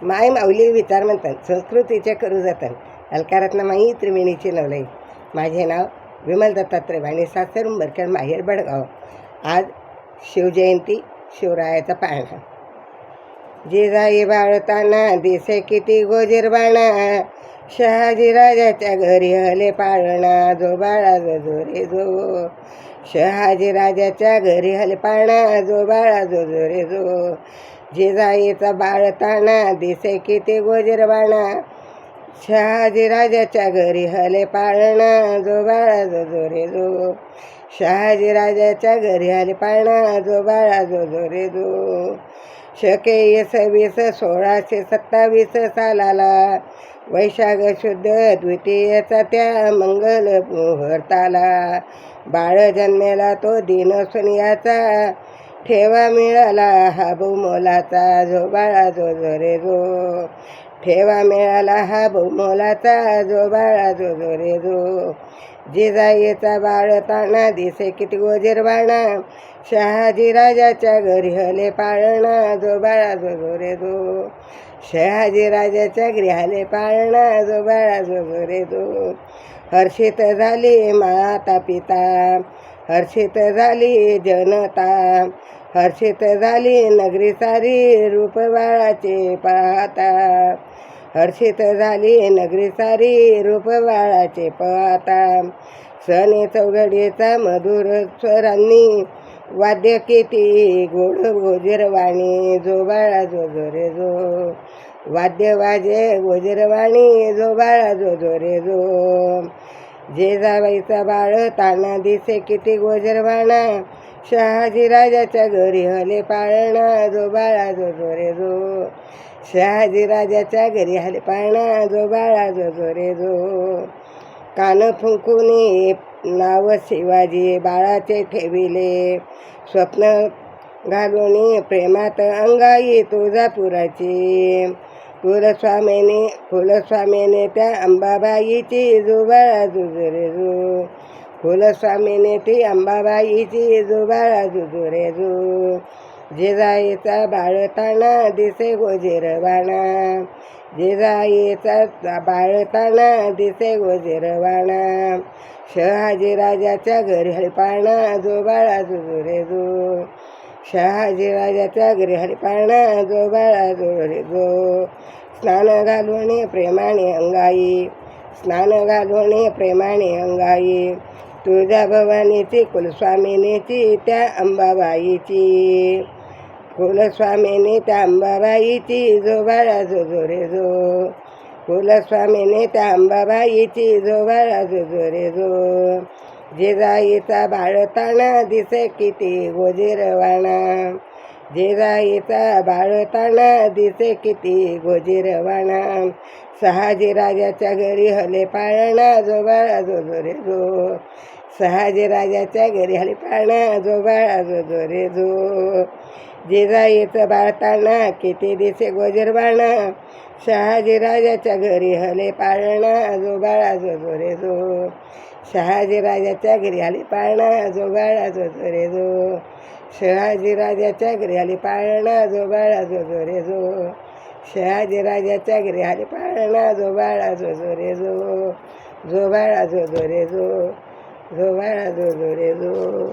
माय माऊली विचार म्हणतात, संस्कृतीचे करू जतन. अलकारातनं माई त्रिवेणीची नवलाई. माझे नाव विमल दत्तात्रय आणि सासर उंबरखेड, माहेर बडगाव. आज शिवजयंती, शिवरायाचा पाळणा. जिजाई बाळताना दिसे किती गोजीरबाणा, शहाजीराजाच्या घरी हले पाळणा, जो बाळा जो जो रे जो. शहाजीराजाच्या घरी हले पाळणा, जो बाळा जो जो रे जो. जिजाईचा बाळताना दिसे किती गोजीरबाणा, शहाजीराजाच्या घरी हले पाळणा, जो बाळा जो जो रे जो. शहाजीराजाच्या घरी हले पाळणा, जो बाळा जो जो रे जो. शके 1627 सालाला वैशाख शुद्ध द्वितीयेचा त्या मंगल मुहूर्ताला, बाळ जन्मेला तो दिन सुनियाचा, ठेवा मिळाला हा बहुमोलाचा, जो बाळा जो जो रे जो. ठेवा मिळाला हा बहुमोलाचा, जो बाळा जो जो रे जो. जिजाईचा बाळताना दिसे किती गोजीरबाणा, शहाजीराजाच्या घरी हले पाळणा, जो बाळा जो जो रे जो. शहाजीराजाच्या घरी हले पाळणा, जो बाळा जो जो रे जो. हर्षित झाली माता पिता, हर्षित झाली जनता, हर्षित झाली नगरी सारी, रूप बाळाचे पाहता. हर्षित झाली नगरी सारी, रूप बाळाचे पाहता. सणे चौघडीचा मधुर स्वरांनी, वाद्य किती गोड गोजीरवाणी, जो बाळा जो जो रे जो. वाद्य वाजे गोजीरवाणी, जो बाळा जो जो रे जो. जिजाबाईचा बाळताना दिसे किती गोजीरवाणा, शहाजीराजाच्या घरी हले पाळणा, जो बाळा जो जो रे जो. शहाजीराजाच्या घरी हले पाळणा, जो बाळा जो जो रे जो. कान फुंकुनी नाव शिवाजी बाळाचे ठेविले, स्वप्न घालून प्रेमात अंगाई तुळजापुराची. फुलस्वामीने त्या अंबाबाईची, जो बाळा जो जो रे जो. फुलस्वामीने ती अंबाबाईची, जो बाळा जो जो रे जो. जिजाईचा बाळताना दिसे गोजीरवाणा, जिजाईचा बाळताना दिसे गोजीरवाणा. शहाजीराजाच्या घरी हले पाळणा, जो बाळा जो जो रे जो. शहाजीराजाच्या घरी हले पाळणा, जो बाळा जो रे जो. स्नान घालून प्रेमाने अंगाई, स्नान घालून प्रेमाने अंगाई, तुळजा भवानीची कुलस्वामिनीची त्या अंबाबाईची. कुलस्वामीने त्या अंबाबाईची, जो बाळा जो जो रे जो. कुलस्वामीने त्या अंबाबाईची, जो बाळा जो जो रे जो. जिजाईचा बाळताना दिसे किती गोजीरवाणा, जिजाईचा बाळताना दिसे किती गोजीरवाणा. शहाजीराजाच्या घरी हले पाळणा, जो बाळा जो जो रे जो. शहाजीराजाच्या घरी हले पाळणा, जो बाळा जो जो रे जो. जिजाईचं बाळताना किती दिसे गोजीरवाणा, शहाजीराजाच्या घरी हले पाळणा, जो बाळा जो जो रे जो. शहाजीराजाच्या घरी हले पाळणा, जो बाळा जो जो रे जो. शहाजीराजाच्या घरी हले पाळणा, जो बाळा जो जो रे जो. शहाजीराजाच्या घरी हले पाळणा, जो बाळा जो जो रे जो. जो बाळा जो जो रे जो. जो बाळा जो जो रे जो.